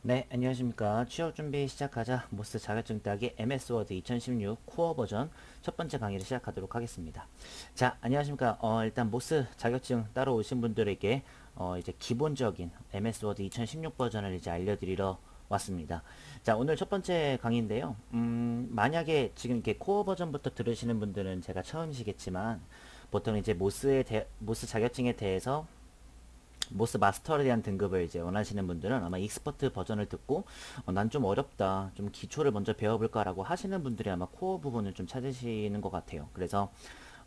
네, 안녕하십니까. 취업 준비 시작하자 모스 자격증 따기 MS 워드 2016 코어 버전 첫 번째 강의를 시작하도록 하겠습니다. 자, 안녕하십니까. 일단 모스 자격증 따러 오신 분들에게 이제 기본적인 MS 워드 2016 버전을 이제 알려드리러 왔습니다. 자, 오늘 첫 번째 강의인데요. 만약에 지금 이렇게 코어 버전부터 들으시는 분들은 제가 처음이시겠지만 보통 이제 모스 자격증에 대해서 모스 마스터에 대한 등급을 이제 원하시는 분들은 아마 익스퍼트 버전을 듣고 난 좀 어렵다, 좀 기초를 먼저 배워볼까라고 하시는 분들이 아마 코어 부분을 좀 찾으시는 것 같아요. 그래서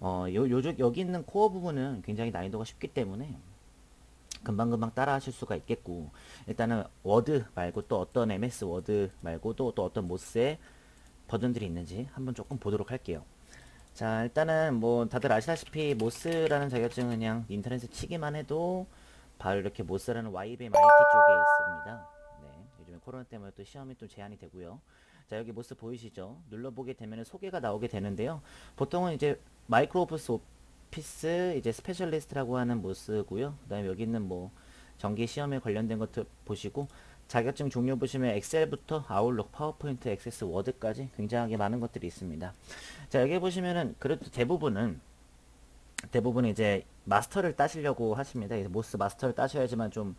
여기 있는 코어 부분은 굉장히 난이도가 쉽기 때문에 금방금방 따라 하실 수가 있겠고, 일단은 워드 말고 또 어떤 MS 워드 말고도 또 어떤 모스의 버전들이 있는지 한번 조금 보도록 할게요. 자, 일단은 뭐 다들 아시다시피 모스라는 자격증은 그냥 인터넷에 치기만 해도 바로 이렇게 모스라는 YBM IT 쪽에 있습니다. 네, 요즘에 코로나 때문에 또 시험이 또 제한이 되고요. 자, 여기 모스 보이시죠? 눌러보게 되면 소개가 나오게 되는데요. 보통은 이제 마이크로소프트 오피스 이제 스페셜리스트라고 하는 모스고요. 그다음에 여기 있는 뭐 정기 시험에 관련된 것들 보시고, 자격증 종류 보시면 엑셀부터 아웃룩, 파워포인트, 액세스, 워드까지 굉장하게 많은 것들이 있습니다. 자, 여기 보시면은 그래도 대부분 이제 마스터를 따시려고 하십니다. 그래서 모스 마스터를 따셔야지만 좀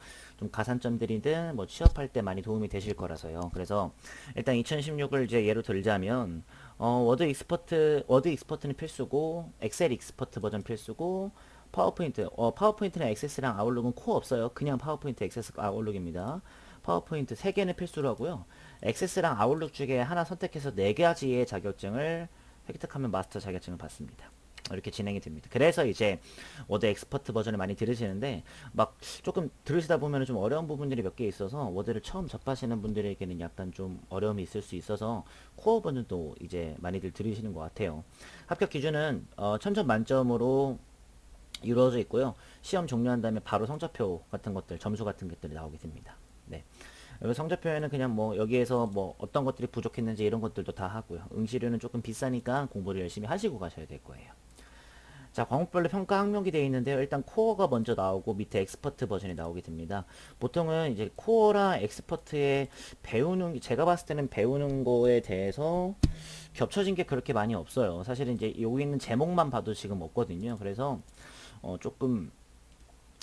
가산점들이든 뭐 취업할 때 많이 도움이 되실 거라서요. 그래서 일단 2016을 이제 예로 들자면, 워드 익스퍼트는 필수고, 엑셀 익스퍼트 버전 필수고, 파워포인트는 액세스랑 아웃룩은 코 없어요. 그냥 파워포인트, 액세스, 아웃룩입니다. 파워포인트 3개는 필수로 하고요. 액세스랑 아웃룩 중에 하나 선택해서 4가지의 자격증을 획득하면 마스터 자격증을 받습니다. 이렇게 진행이 됩니다. 그래서 이제 워드 엑스퍼트 버전을 많이 들으시는데, 막 조금 들으시다 보면 좀 어려운 부분들이 몇 개 있어서 워드를 처음 접하시는 분들에게는 약간 좀 어려움이 있을 수 있어서 코어 버전도 이제 많이들 들으시는 것 같아요. 합격 기준은 천점 만점으로 이루어져 있고요. 시험 종료한 다음에 바로 성적표 같은 것들, 점수 같은 것들이 나오게 됩니다. 네. 여기 성적표에는 그냥 뭐 여기에서 뭐 어떤 것들이 부족했는지 이런 것들도 다 하고요. 응시료는 조금 비싸니까 공부를 열심히 하시고 가셔야 될 거예요. 자, 과목별로 평가 항목이 되어 있는데요. 일단 코어가 먼저 나오고 밑에 엑스퍼트 버전이 나오게 됩니다. 보통은 이제 코어랑 엑스퍼트에 제가 봤을 때는 배우는 거에 대해서 겹쳐진 게 그렇게 많이 없어요. 사실은 이제 여기 있는 제목만 봐도 지금 없거든요. 그래서 조금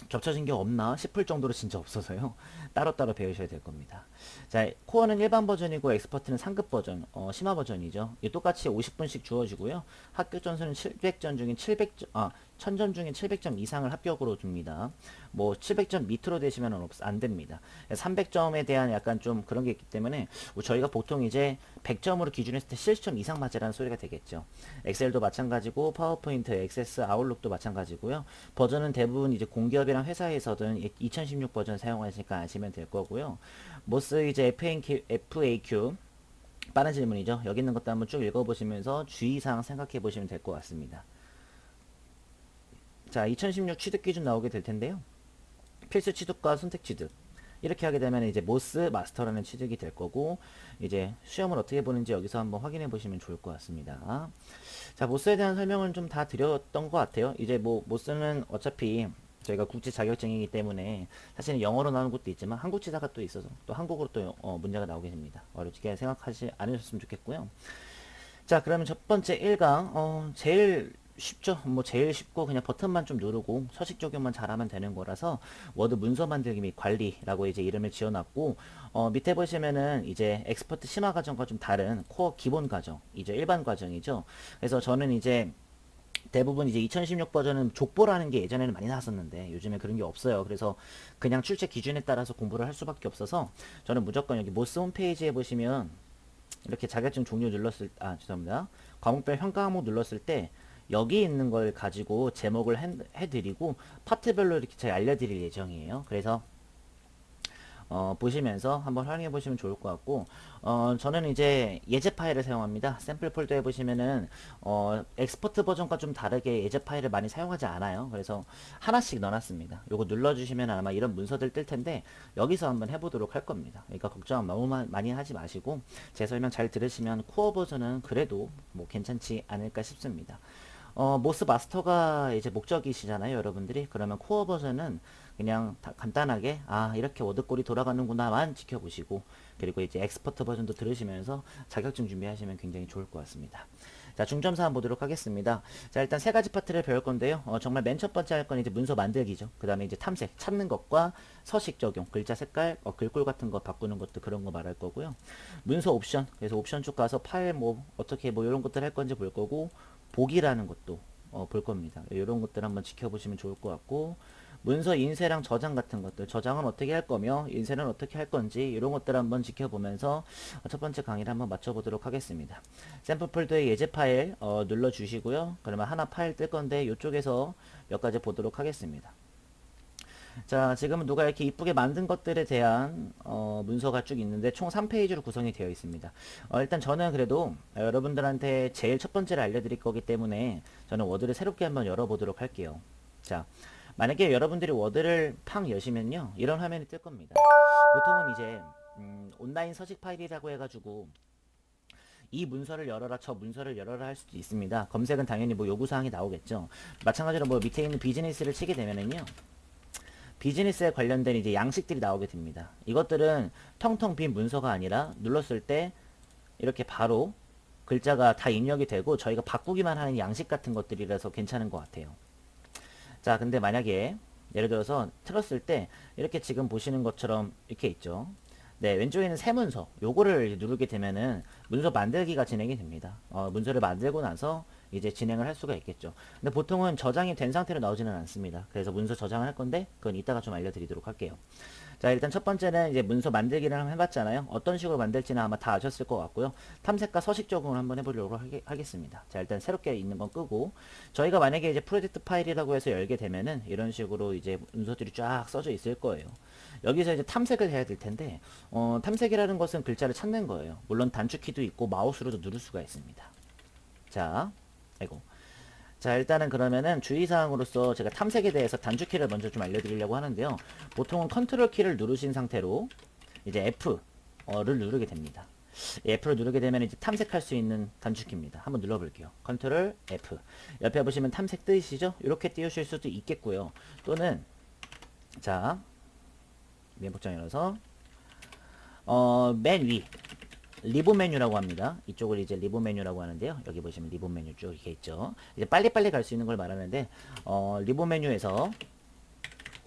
겹쳐진 게 없나 싶을 정도로 진짜 없어서요. 따로따로 배우셔야 될 겁니다. 자, 코어는 일반 버전이고 엑스퍼트는 상급 버전, 심화 버전이죠. 이 똑같이 50분씩 주어지고요. 합격 점수는 700점 중인 1000점 중인 700점 이상을 합격으로 줍니다. 뭐 700점 밑으로 되시면 안 됩니다. 300점에 대한 약간 좀 그런 게 있기 때문에 저희가 보통 이제 100점으로 기준했을 때 70점 이상 맞으라는 소리가 되겠죠. 엑셀도 마찬가지고 파워포인트, 액세스, 아웃룩도 마찬가지고요. 버전은 대부분 이제 공기업이랑 회사에서든 2016 버전 사용하시니까 아시면 될 거고요. 모스 이제 FAQ 빠른 질문이죠. 여기 있는 것도 한번 쭉 읽어보시면서 주의사항 생각해 보시면 될 것 같습니다. 자, 2016 취득 기준 나오게 될 텐데요. 필수 취득과 선택 취득. 이렇게 하게 되면 이제 모스 마스터라는 취득이 될 거고, 이제 시험을 어떻게 보는지 여기서 한번 확인해 보시면 좋을 것 같습니다. 자, 모스에 대한 설명은 좀 다 드렸던 것 같아요. 이제 뭐 모스는 어차피 저희가 국제 자격증이기 때문에 사실은 영어로 나오는 것도 있지만 한국지사가 또 있어서 또 한국어로 또 문제가 나오게 됩니다. 어렵게 생각하지 않으셨으면 좋겠고요. 자, 그러면 첫 번째 1강, 제일 쉽죠. 뭐 제일 쉽고 그냥 버튼만 좀 누르고 서식 적용만 잘하면 되는 거라서 워드 문서 만들기 및 관리라고 이제 이름을 지어놨고, 밑에 보시면은 이제 엑스퍼트 심화 과정과 좀 다른 코어 기본 과정, 이제 일반 과정이죠. 그래서 저는 이제 대부분 이제 2016 버전은 족보라는 게 예전에는 많이 나왔었는데 요즘에 그런 게 없어요. 그래서 그냥 출제 기준에 따라서 공부를 할 수밖에 없어서 저는 무조건 여기 모스 홈페이지에 보시면 이렇게 자격증 종류 죄송합니다. 과목별 평가 항목 눌렀을 때 여기 있는 걸 가지고 제목을 해드리고 파트별로 이렇게 제가 알려드릴 예정이에요. 그래서 보시면서 한번 활용해 보시면 좋을 것 같고, 저는 이제 예제 파일을 사용합니다. 샘플 폴더에 보시면은 엑스퍼트 버전과 좀 다르게 예제 파일을 많이 사용하지 않아요. 그래서 하나씩 넣어놨습니다. 요거 눌러주시면 아마 이런 문서들 뜰 텐데 여기서 한번 해보도록 할 겁니다. 그러니까 걱정 너무 많이 하지 마시고 제 설명 잘 들으시면 코어 버전은 그래도 뭐 괜찮지 않을까 싶습니다. 모스 마스터가 이제 목적이시잖아요, 여러분들이. 그러면 코어 버전은 그냥 간단하게 이렇게 워드꼴이 돌아가는구나만 지켜보시고, 그리고 이제 엑스퍼트 버전도 들으시면서 자격증 준비하시면 굉장히 좋을 것 같습니다. 자, 중점 사항 보도록 하겠습니다. 자, 일단 세 가지 파트를 배울 건데요. 정말 맨 첫 번째 할 건 이제 문서 만들기죠. 그 다음에 이제 탐색, 찾는 것과 서식 적용, 글자 색깔, 글꼴 같은 거 바꾸는 것도 그런 거 말할 거고요. 문서 옵션, 그래서 옵션 쪽 가서 파일 어떻게 이런 것들 할 건지 볼 거고, 보기라는 것도 볼 겁니다. 이런 것들 한번 지켜보시면 좋을 것 같고, 문서 인쇄랑 저장 같은 것들, 저장은 어떻게 할 거며 인쇄는 어떻게 할 건지 이런 것들 한번 지켜보면서 첫 번째 강의를 한번 마쳐보도록 하겠습니다. 샘플 폴더에 예제 파일 눌러주시고요. 그러면 하나 파일 뜰 건데 이쪽에서 몇 가지 보도록 하겠습니다. 자, 지금 누가 이렇게 이쁘게 만든 것들에 대한 문서가 쭉 있는데 총 3페이지로 구성이 되어 있습니다. 일단 저는 그래도 여러분들한테 제일 첫 번째를 알려드릴 거기 때문에 저는 워드를 새롭게 한번 열어보도록 할게요. 자, 만약에 여러분들이 워드를 팡 여시면요, 이런 화면이 뜰 겁니다. 보통은 이제 온라인 서식 파일이라고 해가지고 이 문서를 열어라 저 문서를 열어라 할 수도 있습니다. 검색은 당연히 요구사항이 나오겠죠. 마찬가지로 밑에 있는 비즈니스를 치게 되면은요, 비즈니스에 관련된 이제 양식들이 나오게 됩니다. 이것들은 텅텅 빈 문서가 아니라 눌렀을 때 이렇게 바로 글자가 다 입력이 되고 저희가 바꾸기만 하는 양식 같은 것들이라서 괜찮은 것 같아요. 자, 근데 만약에 예를 들어서 틀었을 때 이렇게 지금 보시는 것처럼 이렇게 있죠. 네, 왼쪽에 있는 새 문서 요거를 누르게 되면은 문서 만들기가 진행이 됩니다. 문서를 만들고 나서 이제 진행을 할 수가 있겠죠. 근데 보통은 저장이 된 상태로 나오지는 않습니다. 그래서 문서 저장을 할 건데 그건 이따가 좀 알려드리도록 할게요. 자, 일단 첫 번째는 이제 문서 만들기를 한번 해봤잖아요. 어떤 식으로 만들지는 아마 다 아셨을 것 같고요. 탐색과 서식 적응을 한번 해보려고 하겠습니다. 자, 일단 새롭게 있는 건 끄고, 저희가 만약에 이제 프로젝트 파일이라고 해서 열게 되면은 이런 식으로 이제 문서들이 쫙 써져 있을 거예요. 여기서 이제 탐색을 해야 될 텐데, 탐색이라는 것은 글자를 찾는 거예요. 물론 단축키도 있고 마우스로도 누를 수가 있습니다. 자, 아이고. 자, 일단은 그러면은 주의사항으로서 제가 탐색에 대해서 단축키를 먼저 좀 알려드리려고 하는데요. 보통은 컨트롤 키를 누르신 상태로 이제 F를 누르게 됩니다. F를 누르게 되면 이제 탐색할 수 있는 단축키입니다. 한번 눌러볼게요. 컨트롤 F. 옆에 보시면 탐색 뜨이시죠? 이렇게 띄우실 수도 있겠고요. 또는 자, 메모장 열어서 맨 위 리본 메뉴라고 합니다. 이쪽을 이제 리본 메뉴라고 하는데요. 여기 보시면 리본 메뉴 쭉 이렇게 있죠. 이제 빨리빨리 갈 수 있는 걸 말하는데 리본 메뉴에서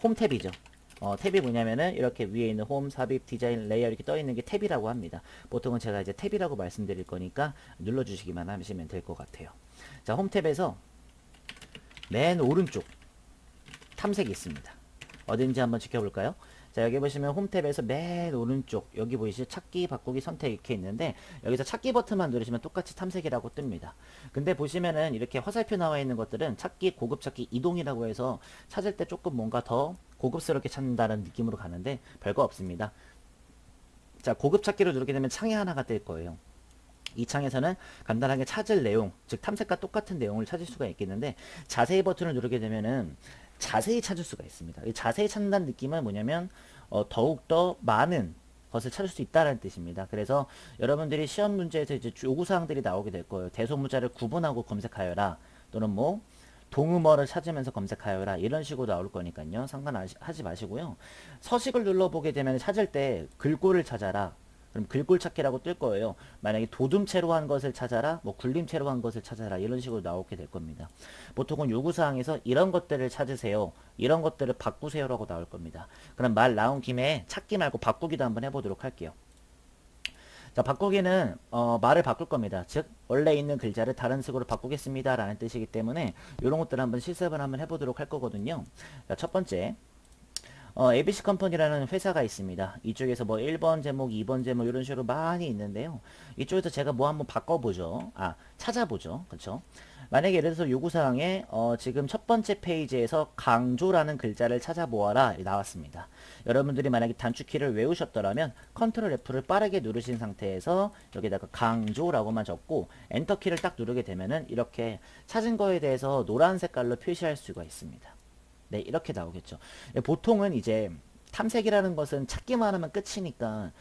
홈 탭이죠. 탭이 뭐냐면은 이렇게 위에 있는 홈, 삽입, 디자인, 레이어 이렇게 떠 있는 게 탭이라고 합니다. 보통은 제가 이제 탭이라고 말씀드릴 거니까 눌러주시기만 하시면 될 것 같아요. 자, 홈 탭에서 맨 오른쪽 탐색이 있습니다. 어딘지 한번 지켜볼까요? 자, 여기 보시면 홈 탭에서 맨 오른쪽 여기 보이시죠? 찾기, 바꾸기, 선택 이렇게 있는데 여기서 찾기 버튼만 누르시면 똑같이 탐색이라고 뜹니다. 근데 보시면은 이렇게 화살표 나와 있는 것들은 찾기, 고급 찾기, 이동이라고 해서 찾을 때 조금 뭔가 더 고급스럽게 찾는다는 느낌으로 가는데 별거 없습니다. 자, 고급 찾기를 누르게 되면 창이 하나가 뜰 거예요. 이 창에서는 간단하게 찾을 내용, 즉 탐색과 똑같은 내용을 찾을 수가 있겠는데 자세히 버튼을 누르게 되면은 자세히 찾을 수가 있습니다. 자세히 찾는다는 느낌은 뭐냐면 더욱더 많은 것을 찾을 수 있다는 뜻입니다. 그래서 여러분들이 시험 문제에서 이제 요구사항들이 나오게 될 거예요. 대소문자를 구분하고 검색하여라, 또는 동음어를 찾으면서 검색하여라, 이런 식으로 나올 거니까요. 상관하지 마시고요. 서식을 눌러보게 되면 찾을 때 글꼴을 찾아라, 그럼 글꼴 찾기라고 뜰 거예요. 만약에 도둠체로 한 것을 찾아라, 굴림체로 한 것을 찾아라, 이런 식으로 나오게 될 겁니다. 보통은 요구사항에서 이런 것들을 찾으세요, 이런 것들을 바꾸세요 라고 나올 겁니다. 그럼 말 나온 김에 찾기 말고 바꾸기도 한번 해보도록 할게요. 자, 바꾸기는 말을 바꿀 겁니다. 즉 원래 있는 글자를 다른 식으로 바꾸겠습니다 라는 뜻이기 때문에 이런 것들을 한번 실습을 한번 해보도록 할 거거든요. 자, 첫 번째, ABC 컴퍼니라는 회사가 있습니다. 이쪽에서 1번 제목, 2번 제목 이런 식으로 많이 있는데요. 이쪽에서 제가 한번 바꿔보죠. 찾아보죠. 그쵸? 만약에 예를 들어서 요구사항에 지금 첫 번째 페이지에서 강조라는 글자를 찾아보아라 나왔습니다. 여러분들이 만약에 단축키를 외우셨더라면 컨트롤 F를 빠르게 누르신 상태에서 여기다가 강조라고만 적고 엔터키를 딱 누르게 되면은 이렇게 찾은 거에 대해서 노란 색깔로 표시할 수가 있습니다. 네, 이렇게 나오겠죠. 보통은 이제 탐색이라는 것은 찾기만 하면 끝이니까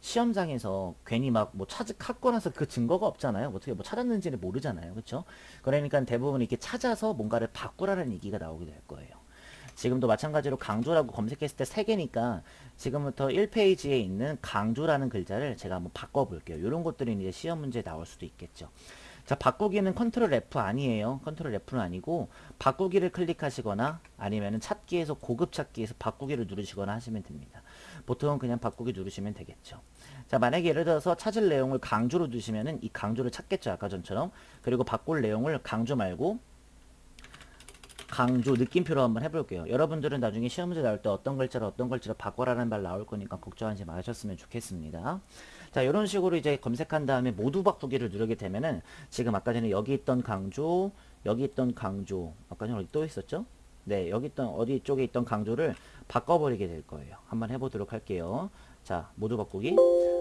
시험장에서 괜히 막 뭐 찾고 나서 그 증거가 없잖아요. 어떻게 뭐 찾았는지는 모르잖아요. 그쵸? 그러니까 대부분 이렇게 찾아서 뭔가를 바꾸라는 얘기가 나오게 될 거예요. 지금도 마찬가지로 강조라고 검색했을 때 3개니까 지금부터 1페이지에 있는 강조라는 글자를 제가 한번 바꿔볼게요. 이런 것들이 이제 시험 문제에 나올 수도 있겠죠. 자, 바꾸기는 컨트롤 F 아니에요. 컨트롤 F는 아니고 바꾸기를 클릭하시거나 아니면은 찾기에서 고급 찾기에서 바꾸기를 누르시거나 하시면 됩니다. 보통은 그냥 바꾸기 누르시면 되겠죠. 자, 만약에 예를 들어서 찾을 내용을 강조로 두시면은 이 강조를 찾겠죠. 아까 전처럼. 그리고 바꿀 내용을 강조 말고 강조 느낌표로 한번 해볼게요. 여러분들은 나중에 시험 문제 나올 때 어떤 글자를 바꿔라는 말 나올 거니까 걱정하지 마셨으면 좋겠습니다. 자, 이런 식으로 이제 검색한 다음에 모두 바꾸기를 누르게 되면은 지금 아까 전에 여기 있던 강조, 아까 전에 어디 또 있었죠? 네, 여기 있던 어디 쪽에 있던 강조를 바꿔버리게 될 거예요. 한번 해보도록 할게요. 자, 모두 바꾸기.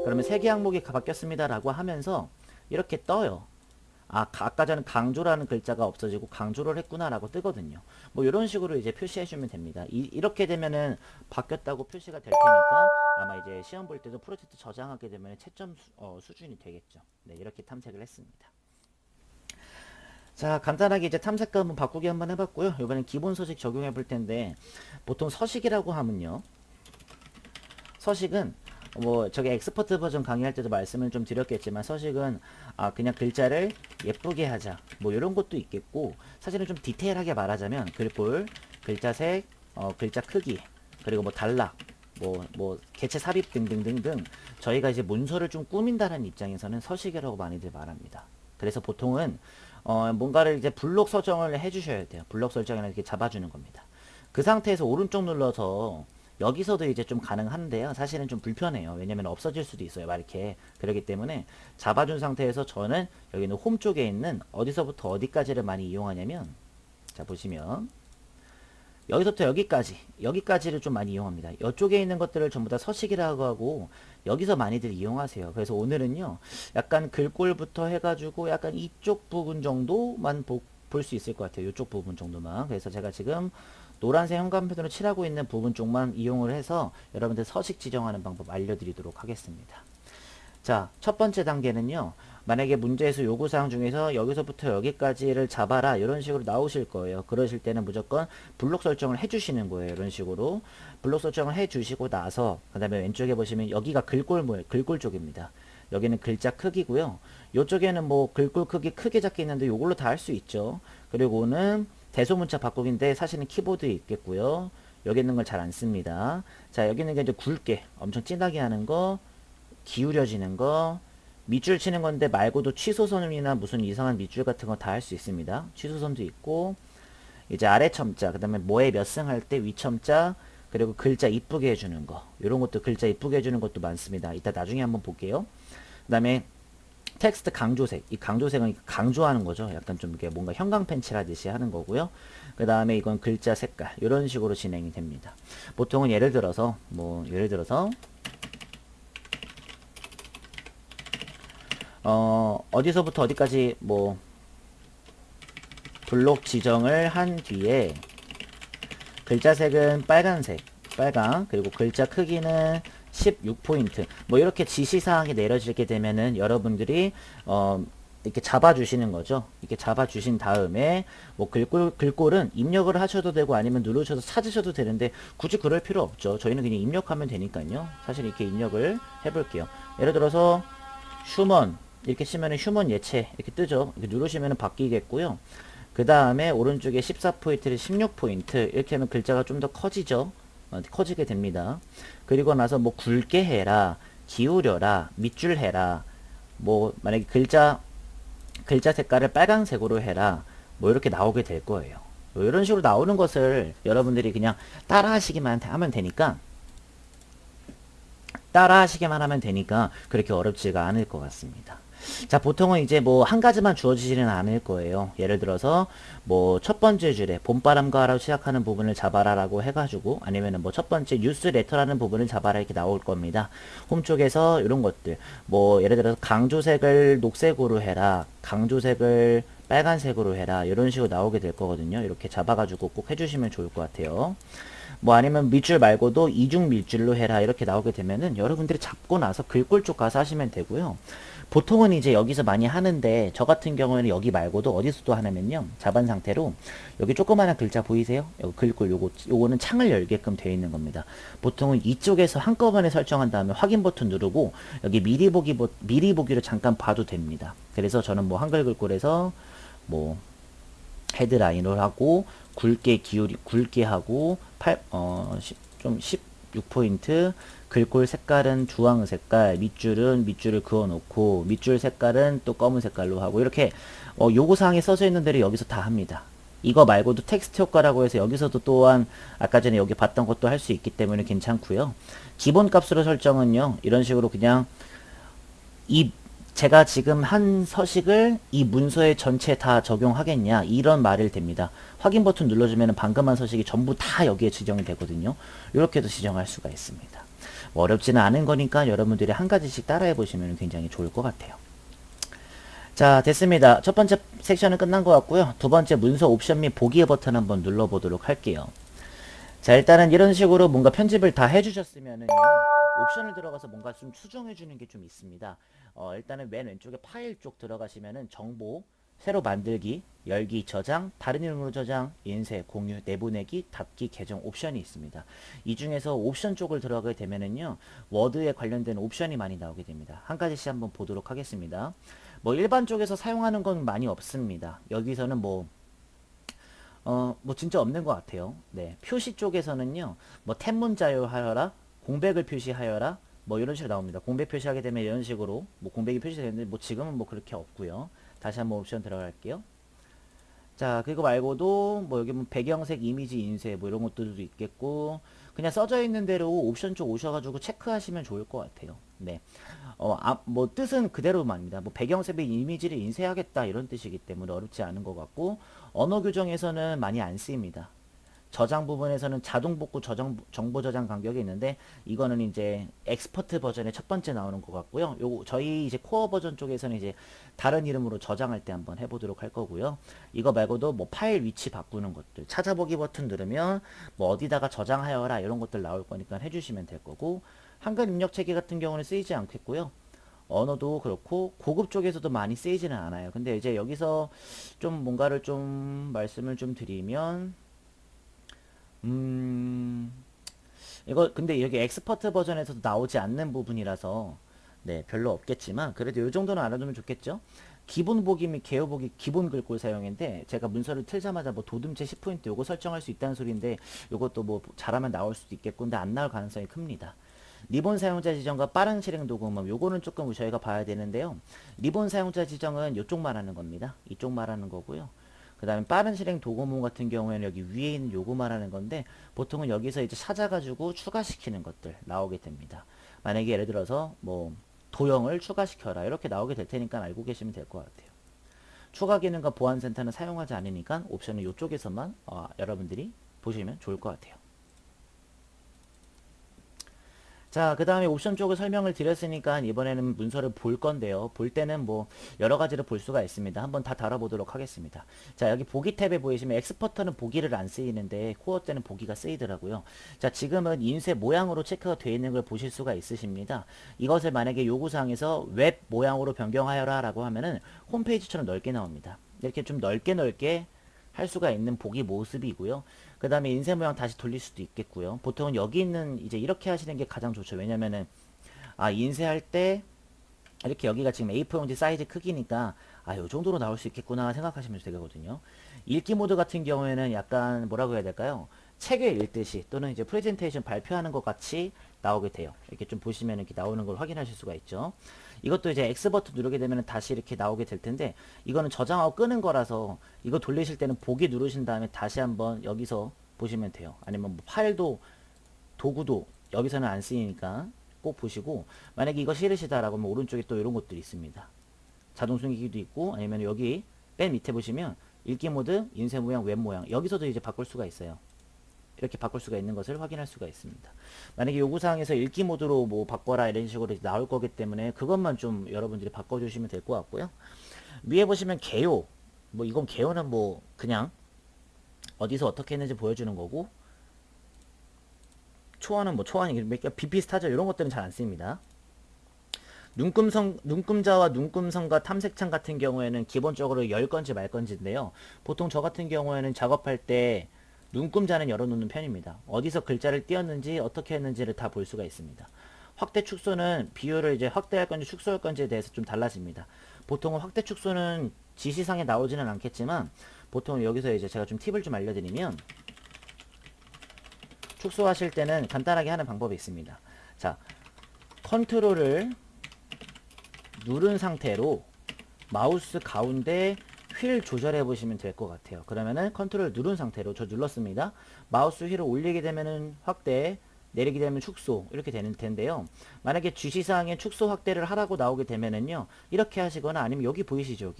그러면 3개 항목이 바뀌었습니다라고 하면서 이렇게 떠요. 아까 전에 강조라는 글자가 없어지고 강조를 했구나라고 뜨거든요. 뭐 이런 식으로 이제 표시해주면 됩니다. 이렇게 되면은 바뀌었다고 표시가 될 테니까 아마 이제 시험 볼 때도 프로젝트 저장하게 되면 채점 수준이 되겠죠. 네, 이렇게 탐색을 했습니다. 자, 간단하게 이제 탐색과 한번 바꾸기 한번 해봤고요. 이번엔 기본 서식 적용해 볼 텐데 보통 서식이라고 하면요. 서식은 뭐 저기 엑스퍼트 버전 강의할 때도 말씀을 좀 드렸겠지만 서식은 그냥 글자를 예쁘게 하자 뭐 이런 것도 있겠고 사실은 좀 디테일하게 말하자면 글꼴, 글자색, 글자 크기 그리고 뭐 단락 뭐 개체 삽입 등등등등 저희가 이제 문서를 좀 꾸민다는 입장에서는 서식이라고 많이들 말합니다. 그래서 보통은 뭔가를 이제 블록 설정을 해주셔야 돼요. 블록 설정이라는 이렇게 잡아주는 겁니다. 그 상태에서 오른쪽 눌러서 여기서도 이제 좀 가능한데요. 사실은 좀 불편해요. 왜냐면 없어질 수도 있어요. 막 이렇게. 그렇기 때문에 잡아준 상태에서 저는 여기는 홈 쪽에 있는 어디서부터 어디까지를 많이 이용하냐면 자 보시면 여기서부터 여기까지를 좀 많이 이용합니다. 이쪽에 있는 것들을 전부 다 서식이라고 하고 여기서 많이들 이용하세요. 그래서 오늘은요 약간 글꼴부터 해가지고 약간 이쪽 부분 정도만 볼 수 있을 것 같아요. 이쪽 부분 정도만. 그래서 제가 지금 노란색 현관펜으로 칠하고 있는 부분 쪽만 이용을 해서 여러분들 서식 지정하는 방법 알려드리도록 하겠습니다. 자, 첫 번째 단계는요. 만약에 문제에서 요구사항 중에서 여기서부터 여기까지를 잡아라 이런 식으로 나오실 거예요. 그러실 때는 무조건 블록 설정을 해주시는 거예요. 이런 식으로 블록 설정을 해주시고 나서 그 다음에 왼쪽에 보시면 여기가 글꼴 쪽입니다. 여기는 글자 크기고요. 이쪽에는 뭐 글꼴 크기 크게 잡게 있는데 이걸로 다 할 수 있죠. 그리고는 대소문자 바꾸기인데 사실은 키보드에 있겠고요. 여기 있는 걸 잘 안 씁니다. 자, 여기 있는 게 이제 굵게 엄청 진하게 하는 거, 기울여지는 거, 밑줄 치는 건데 말고도 취소선이나 무슨 이상한 밑줄 같은 거 다 할 수 있습니다. 취소선도 있고 이제 아래 첨자, 그 다음에 뭐에 몇 승 할 때 위 첨자, 그리고 글자 이쁘게 해주는 거 이런 것도 글자 이쁘게 해주는 것도 많습니다. 이따 나중에 한번 볼게요. 그 다음에 텍스트 강조색. 이 강조색은 강조하는 거죠. 약간 좀 이렇게 뭔가 형광펜 칠하듯이 하는 거고요. 그 다음에 이건 글자 색깔. 이런 식으로 진행이 됩니다. 보통은 예를 들어서 어디서부터 어디까지 뭐 블록 지정을 한 뒤에 글자색은 빨강 그리고 글자 크기는 16포인트 뭐 이렇게 지시사항이 내려지게 되면은 여러분들이 이렇게 잡아주시는 거죠. 이렇게 잡아주신 다음에 뭐 글꼴은 입력을 하셔도 되고 아니면 누르셔서 찾으셔도 되는데 굳이 그럴 필요 없죠. 저희는 그냥 입력하면 되니까요. 사실 이렇게 입력을 해볼게요. 예를 들어서 휴먼 이렇게 치면은 휴먼 예체 이렇게 뜨죠. 이렇게 누르시면은 바뀌겠고요. 그 다음에 오른쪽에 14포인트를 16포인트 이렇게 하면 글자가 좀 더 커지죠. 커지게 됩니다. 그리고 나서 뭐 굵게 해라, 기울여라, 밑줄 해라, 뭐 만약에 글자 색깔을 빨간색으로 해라, 뭐 이렇게 나오게 될 거예요. 뭐 이런 식으로 나오는 것을 여러분들이 그냥 따라 하시기만 하면 되니까 그렇게 어렵지가 않을 것 같습니다. 자, 보통은 이제 뭐 한 가지만 주어지지는 않을 거예요. 예를 들어서 뭐 첫 번째 줄에 봄바람과라고 시작하는 부분을 잡아라 라고 해가지고 아니면은 뭐 첫 번째 뉴스레터라는 부분을 잡아라 이렇게 나올 겁니다. 홈 쪽에서 이런 것들 뭐 예를 들어서 강조색을 녹색으로 해라, 강조색을 빨간색으로 해라 이런 식으로 나오게 될 거거든요. 이렇게 잡아가지고 꼭 해주시면 좋을 것 같아요. 뭐 아니면 밑줄 말고도 이중 밑줄로 해라 이렇게 나오게 되면은 여러분들이 잡고 나서 글꼴 쪽 가서 하시면 되고요. 보통은 이제 여기서 많이 하는데 저 같은 경우에는 여기 말고도 어디서도 하냐면요. 잡은 상태로 여기 조그마한 글자 보이세요? 여기 글꼴 요거는 창을 열게끔 되어 있는 겁니다. 보통은 이쪽에서 한꺼번에 설정한 다음에 확인 버튼 누르고 여기 미리 보기로 잠깐 봐도 됩니다. 그래서 저는 뭐 한글 글꼴에서 뭐 헤드라인을 하고 굵게 하고 좀 16포인트 글꼴 색깔은 주황 색깔 밑줄을 그어 놓고 밑줄 색깔은 또 검은 색깔로 하고 이렇게 요구사항에 써져 있는 대로 여기서 다 합니다. 이거 말고도 텍스트 효과라고 해서 여기서도 또한 아까 전에 여기 봤던 것도 할 수 있기 때문에 괜찮고요. 기본 값으로 설정은요. 이런 식으로 그냥 이 제가 지금 한 서식을 이 문서에 전체 다 적용하겠냐 이런 말일 됩니다. 확인 버튼 눌러주면 방금 한 서식이 전부 다 여기에 지정이 되거든요. 이렇게도 지정할 수가 있습니다. 뭐 어렵지는 않은 거니까 여러분들이 한 가지씩 따라해 보시면 굉장히 좋을 것 같아요. 자, 됐습니다. 첫 번째 섹션은 끝난 것 같고요. 두 번째 문서 옵션 및 보기의 버튼 한번 눌러보도록 할게요. 자, 일단은 이런 식으로 뭔가 편집을 다 해주셨으면은요. 옵션을 들어가서 뭔가 좀 수정해주는 게 좀 있습니다. 일단은 맨 왼쪽에 파일 쪽 들어가시면은 정보, 새로 만들기, 열기, 저장, 다른 이름으로 저장, 인쇄, 공유, 내보내기, 닫기, 개정 옵션이 있습니다. 이 중에서 옵션 쪽을 들어가게 되면은요. 워드에 관련된 옵션이 많이 나오게 됩니다. 한 가지씩 한번 보도록 하겠습니다. 뭐 일반 쪽에서 사용하는 건 많이 없습니다. 여기서는 뭐 진짜 없는 것 같아요. 네. 표시 쪽에서는요, 뭐, 탭문자요 하여라, 공백을 표시하여라, 뭐, 이런 식으로 나옵니다. 공백 표시하게 되면 이런 식으로, 뭐, 공백이 표시되는데, 뭐, 지금은 뭐, 그렇게 없고요. 다시 한번 옵션 들어갈게요. 자, 그거 말고도, 뭐, 여기 뭐, 배경색 이미지 인쇄, 뭐, 이런 것들도 있겠고, 그냥 써져 있는 대로 옵션 쪽 오셔가지고 체크하시면 좋을 것 같아요. 네. 뭐 뜻은 그대로만입니다. 뭐 배경색의 이미지를 인쇄하겠다 이런 뜻이기 때문에 어렵지 않은 것 같고 언어 규정에서는 많이 안 쓰입니다. 저장 부분에서는 자동 복구 정보 저장 간격이 있는데 이거는 이제 엑스퍼트 버전의 첫 번째 나오는 것 같고요. 요 저희 이제 코어 버전 쪽에서는 이제 다른 이름으로 저장할 때 한번 해보도록 할 거고요. 이거 말고도 뭐 파일 위치 바꾸는 것들 찾아보기 버튼 누르면 뭐 어디다가 저장하여라 이런 것들 나올 거니까 해주시면 될 거고 한글 입력 체계 같은 경우는 쓰이지 않겠고요. 언어도 그렇고 고급 쪽에서도 많이 쓰이지는 않아요. 근데 이제 여기서 좀 뭔가를 좀 말씀을 좀 드리면 음, 이거 근데 여기 엑스퍼트 버전에서도 나오지 않는 부분이라서 네, 별로 없겠지만 그래도 이 정도는 알아두면 좋겠죠? 기본 보기 및 개요 보기 기본 글꼴 사용인데 제가 문서를 틀자마자 뭐 도둠체 10포인트 요거 설정할 수 있다는 소리인데 요것도 뭐 잘하면 나올 수도 있겠고 근데 안 나올 가능성이 큽니다. 리본 사용자 지정과 빠른 실행 도구문 요거는 조금 저희가 봐야 되는데요. 리본 사용자 지정은 이쪽 말하는 겁니다. 이쪽 말하는 거고요. 그 다음에 빠른 실행 도구문 같은 경우에는 여기 위에 있는 요거 말하는 건데 보통은 여기서 이제 찾아가지고 추가시키는 것들 나오게 됩니다. 만약에 예를 들어서 뭐 도형을 추가시켜라 이렇게 나오게 될 테니까 알고 계시면 될 것 같아요. 추가 기능과 보안센터는 사용하지 않으니까 옵션은 이쪽에서만 여러분들이 보시면 좋을 것 같아요. 자, 그 다음에 옵션 쪽을 설명을 드렸으니까 이번에는 문서를 볼 건데요. 볼 때는 뭐 여러 가지로 볼 수가 있습니다. 한번 다 다뤄보도록 하겠습니다. 자, 여기 보기 탭에 보이시면 엑스퍼터는 보기를 안 쓰이는데 코어 때는 보기가 쓰이더라고요. 자, 지금은 인쇄 모양으로 체크가 되어 있는 걸 보실 수가 있으십니다. 이것을 만약에 요구사항에서 웹 모양으로 변경하여라 라고 하면은 홈페이지처럼 넓게 나옵니다. 이렇게 좀 넓게 할 수가 있는 보기 모습이고요. 그 다음에 인쇄 모양 다시 돌릴 수도 있겠고요. 보통은 여기 있는 이제 이렇게 하시는 게 가장 좋죠. 왜냐면은 인쇄할 때 이렇게 여기가 지금 A4 용지 사이즈 크기니까 요 정도로 나올 수 있겠구나 생각하시면 되거든요. 읽기 모드 같은 경우에는 약간 뭐라고 해야 될까요? 책을 읽듯이 또는 이제 프레젠테이션 발표하는 것 같이 나오게 돼요. 이렇게 좀 보시면 이렇게 나오는 걸 확인하실 수가 있죠. 이것도 이제 X 버튼 누르게 되면 다시 이렇게 나오게 될 텐데 이거는 저장하고 끄는 거라서 이거 돌리실 때는 보기 누르신 다음에 다시 한번 여기서 보시면 돼요. 아니면 뭐 파일도 도구도 여기서는 안 쓰이니까 꼭 보시고 만약에 이거 싫으시다라고 하면 오른쪽에 또 이런 것들이 있습니다. 자동 숨기기도 있고 아니면 여기 맨 밑에 보시면 읽기 모드, 인쇄 모양, 웹 모양 여기서도 이제 바꿀 수가 있어요. 이렇게 바꿀 수가 있는 것을 확인할 수가 있습니다. 만약에 요구사항에서 읽기 모드로 뭐 바꿔라 이런 식으로 나올 거기 때문에 그것만 좀 여러분들이 바꿔주시면 될 것 같고요. 위에 보시면 개요. 뭐 이건 개요는 뭐 그냥 어디서 어떻게 했는지 보여주는 거고 초안은 뭐 초안이 비비슷하죠. 이런 것들은 잘 안 씁니다. 눈금자와 눈금선과 탐색창 같은 경우에는 기본적으로 열 건지 말 건지인데요. 보통 저 같은 경우에는 작업할 때 눈금자는 열어놓는 편입니다. 어디서 글자를 띄었는지 어떻게 했는지를 다 볼 수가 있습니다. 확대 축소는 비율을 이제 확대할 건지 축소할 건지에 대해서 좀 달라집니다. 보통은 확대 축소는 지시상에 나오지는 않겠지만 보통 여기서 이제 제가 좀 팁을 좀 알려드리면 축소하실 때는 간단하게 하는 방법이 있습니다. 자, 컨트롤을 누른 상태로 마우스 가운데 휠 조절해 보시면 될 것 같아요. 그러면은 컨트롤 누른 상태로 저 눌렀습니다. 마우스 휠을 올리게 되면은 확대, 내리게 되면 축소 이렇게 되는 텐데요. 만약에 주시사항에 축소 확대를 하라고 나오게 되면은요. 이렇게 하시거나 아니면 여기 보이시죠?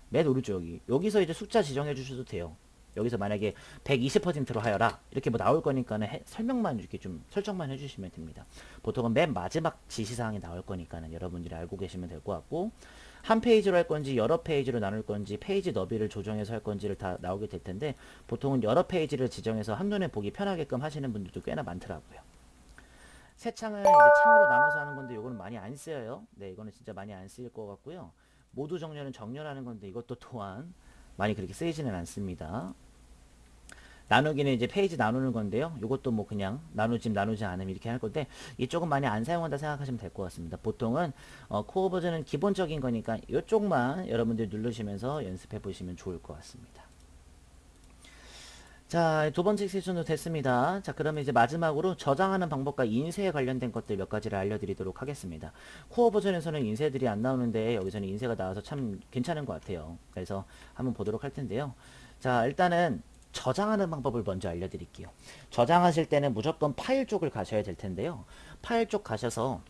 맨 오른쪽 여기서 이제 숫자 지정해 주셔도 돼요. 여기서 만약에 120%로 하여라 이렇게 뭐 나올 거니까는 설명만 이렇게 좀 설정만 해주시면 됩니다. 보통은 맨 마지막 지시사항이 나올 거니까는 여러분들이 알고 계시면 될 것 같고 한 페이지로 할 건지 여러 페이지로 나눌 건지 페이지 너비를 조정해서 할 건지를 다 나오게 될 텐데 보통은 여러 페이지를 지정해서 한눈에 보기 편하게끔 하시는 분들도 꽤나 많더라고요. 새 창을 이제 창으로 나눠서 하는 건데 이거는 많이 안 쓰여요. 네, 이거는 진짜 많이 안 쓰일 것 같고요. 모두 정렬은 정렬하는 건데 이것도 또한 많이 그렇게 쓰이지는 않습니다. 나누기는 이제 페이지 나누는 건데요. 이것도 뭐 그냥 나누지 않으면 이렇게 할 건데 이쪽은 많이 안 사용한다 생각하시면 될 것 같습니다. 보통은 코어 버전은 기본적인 거니까 이쪽만 여러분들 누르시면서 연습해 보시면 좋을 것 같습니다. 자, 두 번째 세션도 됐습니다. 자, 그러면 이제 마지막으로 저장하는 방법과 인쇄에 관련된 것들 몇 가지를 알려드리도록 하겠습니다. 코어 버전에서는 인쇄들이 안 나오는데 여기서는 인쇄가 나와서 참 괜찮은 것 같아요. 그래서 한번 보도록 할 텐데요. 자, 일단은 저장하는 방법을 먼저 알려드릴게요. 저장하실 때는 무조건 파일 쪽을 가셔야 될 텐데요. 파일 쪽 가셔서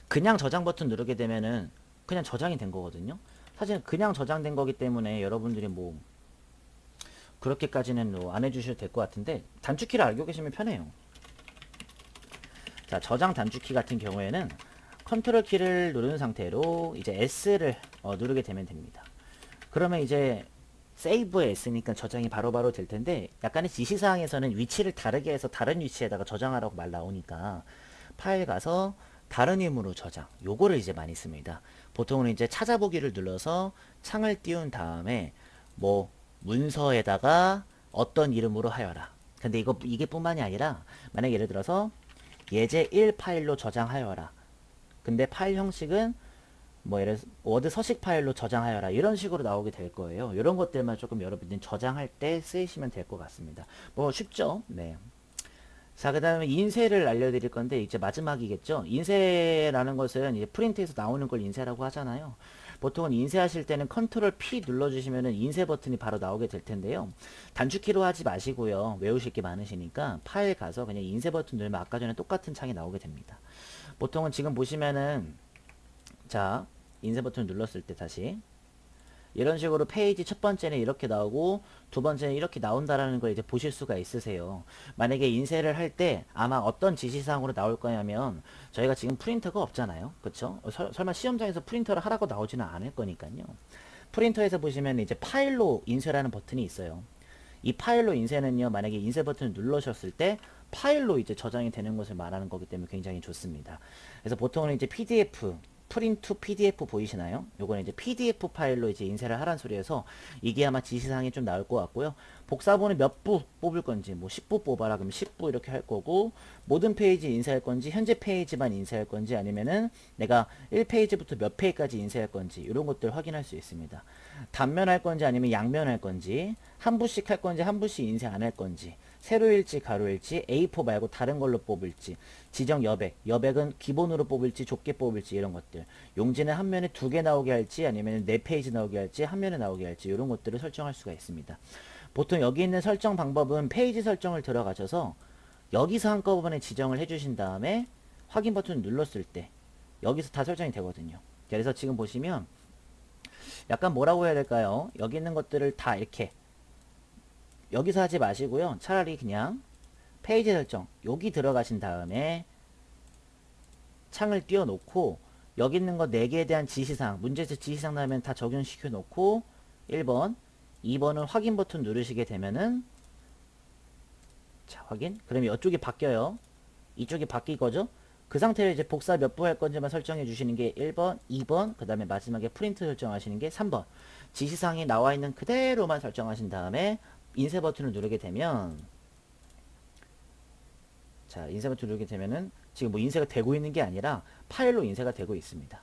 그냥 저장 버튼 누르게 되면은 그냥 저장이 된 거거든요. 사실 그냥 저장된 거기 때문에 여러분들이 뭐 그렇게까지는 뭐 안 해주셔도 될 것 같은데 단축키를 알고 계시면 편해요. 자, 저장 단축키 같은 경우에는 컨트롤 키를 누른 상태로 이제 S를 누르게 되면 됩니다. 그러면 이제 세이브에 S니까 저장이 바로바로 될 텐데 약간의 지시사항에서는 위치를 다르게 해서 다른 위치에다가 저장하라고 말 나오니까 파일 가서 다른 이름으로 저장 요거를 이제 많이 씁니다. 보통은 이제 찾아보기를 눌러서 창을 띄운 다음에 뭐 문서에다가 어떤 이름으로 하여라. 근데 이게 뿐만이 아니라 만약에 예를 들어서 예제 1 파일로 저장하여라. 근데 파일 형식은 뭐 예를 들어서 워드 서식 파일로 저장하여라 이런 식으로 나오게 될 거예요. 이런 것들만 조금 여러분들 저장할 때 쓰이시면 될 것 같습니다. 뭐 쉽죠? 네. 자, 그 다음에 인쇄를 알려드릴 건데 이제 마지막이겠죠. 인쇄라는 것은 이제 프린트에서 나오는 걸 인쇄라고 하잖아요. 보통은 인쇄하실 때는 컨트롤 P 눌러주시면은 인쇄 버튼이 바로 나오게 될 텐데요. 단축키로 하지 마시고요. 외우실 게 많으시니까 파일 가서 그냥 인쇄 버튼 누르면 아까 전에 똑같은 창이 나오게 됩니다. 보통은 지금 보시면은 자, 인쇄 버튼을 눌렀을 때 다시 이런 식으로 페이지 첫 번째는 이렇게 나오고 두 번째는 이렇게 나온다라는 걸 이제 보실 수가 있으세요. 만약에 인쇄를 할 때 아마 어떤 지시사항으로 나올 거냐면 저희가 지금 프린터가 없잖아요. 그쵸? 설마 시험장에서 프린터를 하라고 나오지는 않을 거니까요. 프린터에서 보시면 이제 파일로 인쇄라는 버튼이 있어요. 이 파일로 인쇄는요. 만약에 인쇄 버튼을 누르셨을 때 파일로 이제 저장이 되는 것을 말하는 거기 때문에 굉장히 좋습니다. 그래서 보통은 이제 PDF 프린트 PDF 보이시나요? 요거는 이제 PDF 파일로 이제 인쇄를 하란 소리여서 이게 아마 지시사항이 좀 나올 것 같고요. 복사본을 몇 부 뽑을 건지 뭐 10부 뽑아라 그러면 10부 이렇게 할 거고 모든 페이지 인쇄할 건지 현재 페이지만 인쇄할 건지 아니면은 내가 1페이지부터 몇 페이지까지 인쇄할 건지 이런 것들 확인할 수 있습니다. 단면 할 건지 아니면 양면 할 건지 한 부씩 할 건지 한 부씩 인쇄 안 할 건지 세로일지 가로일지 A4 말고 다른 걸로 뽑을지 지정 여백은 기본으로 뽑을지 좁게 뽑을지 이런 것들 용지는 한 면에 2개 나오게 할지 아니면 4페이지 나오게 할지 한 면에 나오게 할지 이런 것들을 설정할 수가 있습니다. 보통 여기 있는 설정 방법은 페이지 설정을 들어가셔서 여기서 한꺼번에 지정을 해주신 다음에 확인 버튼을 눌렀을 때 여기서 다 설정이 되거든요. 그래서 지금 보시면 약간 뭐라고 해야 될까요? 여기 있는 것들을 다 이렇게 여기서 하지 마시고요. 차라리 그냥 페이지 설정 여기 들어가신 다음에 창을 띄워 놓고 여기 있는 거 4개에 대한 지시사항 문제에서 지시사항 나오면 다 적용시켜 놓고 1번 2번은 확인 버튼 누르시게 되면은 자 확인 그러면 이쪽이 바뀌어요. 이쪽이 바뀔 거죠. 그 상태로 이제 복사 몇 부 할 건지만 설정해 주시는 게 1번, 2번, 그 다음에 마지막에 프린트 설정하시는 게 3번. 지시사항이 나와 있는 그대로만 설정하신 다음에 인쇄 버튼을 누르게 되면, 자, 인쇄 버튼 누르게 되면은 지금 뭐 인쇄가 되고 있는 게 아니라 파일로 인쇄가 되고 있습니다.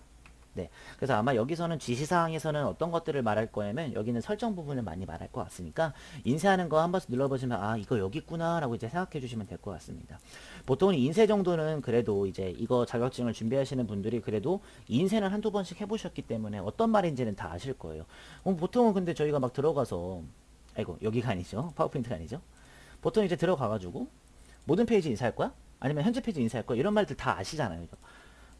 네. 그래서 아마 여기서는 지시사항에서는 어떤 것들을 말할 거냐면 여기는 설정 부분을 많이 말할 것 같으니까 인쇄하는 거 한 번씩 눌러보시면 아 이거 여기 있구나 라고 이제 생각해 주시면 될 것 같습니다. 보통은 인쇄 정도는 그래도 이제 이거 자격증을 준비하시는 분들이 그래도 인쇄는 한두 번씩 해보셨기 때문에 어떤 말인지는 다 아실 거예요. 보통은 근데 저희가 막 들어가서 아이고 여기가 아니죠. 파워포인트가 아니죠. 보통 이제 들어가가지고 모든 페이지 인쇄할 거야? 아니면 현재 페이지 인쇄할 거야? 이런 말들 다 아시잖아요.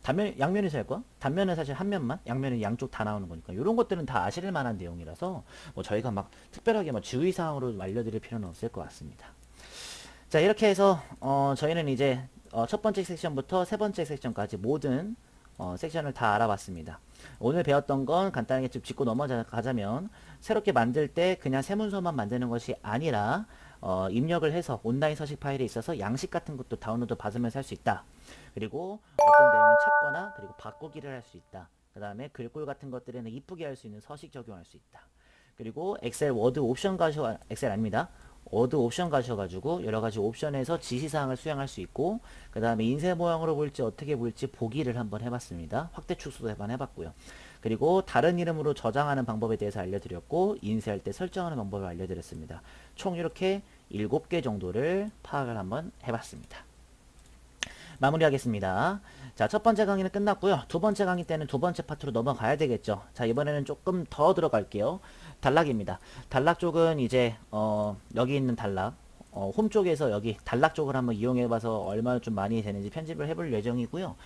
단면, 양면에서 할 거야? 단면은 사실 한 면만, 양면은 양쪽 다 나오는 거니까. 이런 것들은 다 아실 만한 내용이라서, 뭐 저희가 막 특별하게 뭐 주의사항으로 알려드릴 필요는 없을 것 같습니다. 자, 이렇게 해서, 저희는 이제, 첫 번째 섹션부터 세 번째 섹션까지 모든, 섹션을 다 알아봤습니다. 오늘 배웠던 건 간단하게 좀 짚고 넘어가자면, 새롭게 만들 때 그냥 세 문서만 만드는 것이 아니라, 입력을 해서 온라인 서식 파일에 있어서 양식 같은 것도 다운로드 받으면서 할 수 있다. 그리고 어떤 내용을 찾거나 그리고 바꾸기를 할 수 있다. 그 다음에 글꼴 같은 것들에는 이쁘게 할 수 있는 서식 적용할 수 있다. 그리고 엑셀 워드 옵션 엑셀 아닙니다. 워드 옵션 가셔가지고 여러가지 옵션에서 지시사항을 수행할 수 있고 그 다음에 인쇄 모양으로 볼지 어떻게 볼지 보기를 한번 해봤습니다. 확대 축소도 한번 해봤고요. 그리고 다른 이름으로 저장하는 방법에 대해서 알려드렸고 인쇄할 때 설정하는 방법을 알려드렸습니다. 총 이렇게 7개 정도를 파악을 한번 해봤습니다. 마무리하겠습니다. 자, 첫 번째 강의는 끝났고요. 두 번째 강의 때는 두 번째 파트로 넘어가야 되겠죠. 자, 이번에는 조금 더 들어갈게요. 단락입니다. 단락 쪽은 이제 여기 있는 단락 홈 쪽에서 여기 단락 쪽을 한번 이용해 봐서 얼마나 좀 많이 되는지 편집을 해볼 예정이고요.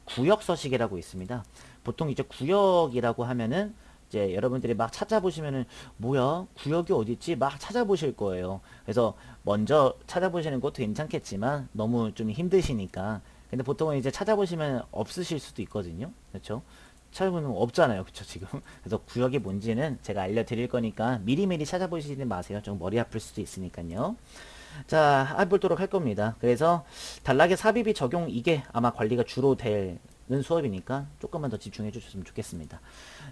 구역 서식이라고 있습니다. 보통 이제 구역이라고 하면은 이제 여러분들이 막 찾아보시면은 뭐야 구역이 어딨지 막 찾아보실 거예요. 그래서 먼저 찾아보시는 것도 괜찮겠지만 너무 좀 힘드시니까 근데 보통은 이제 찾아보시면 없으실 수도 있거든요. 그렇죠? 찾아보면 없잖아요. 그쵸 지금. 그래서 구역이 뭔지는 제가 알려드릴 거니까 미리미리 찾아보시지 마세요. 좀 머리 아플 수도 있으니까요. 자, 해보도록 할 겁니다. 그래서 단락의 삽입이 적용 이게 아마 관리가 주로 되는 수업이니까 조금만 더 집중해 주셨으면 좋겠습니다.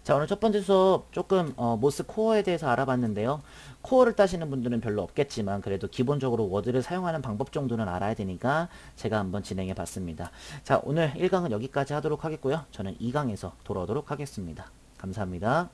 자, 오늘 첫 번째 수업 조금 모스 코어에 대해서 알아봤는데요. 코어를 따시는 분들은 별로 없겠지만 그래도 기본적으로 워드를 사용하는 방법 정도는 알아야 되니까 제가 한번 진행해 봤습니다. 자, 오늘 1강은 여기까지 하도록 하겠고요. 저는 2강에서 돌아오도록 하겠습니다. 감사합니다.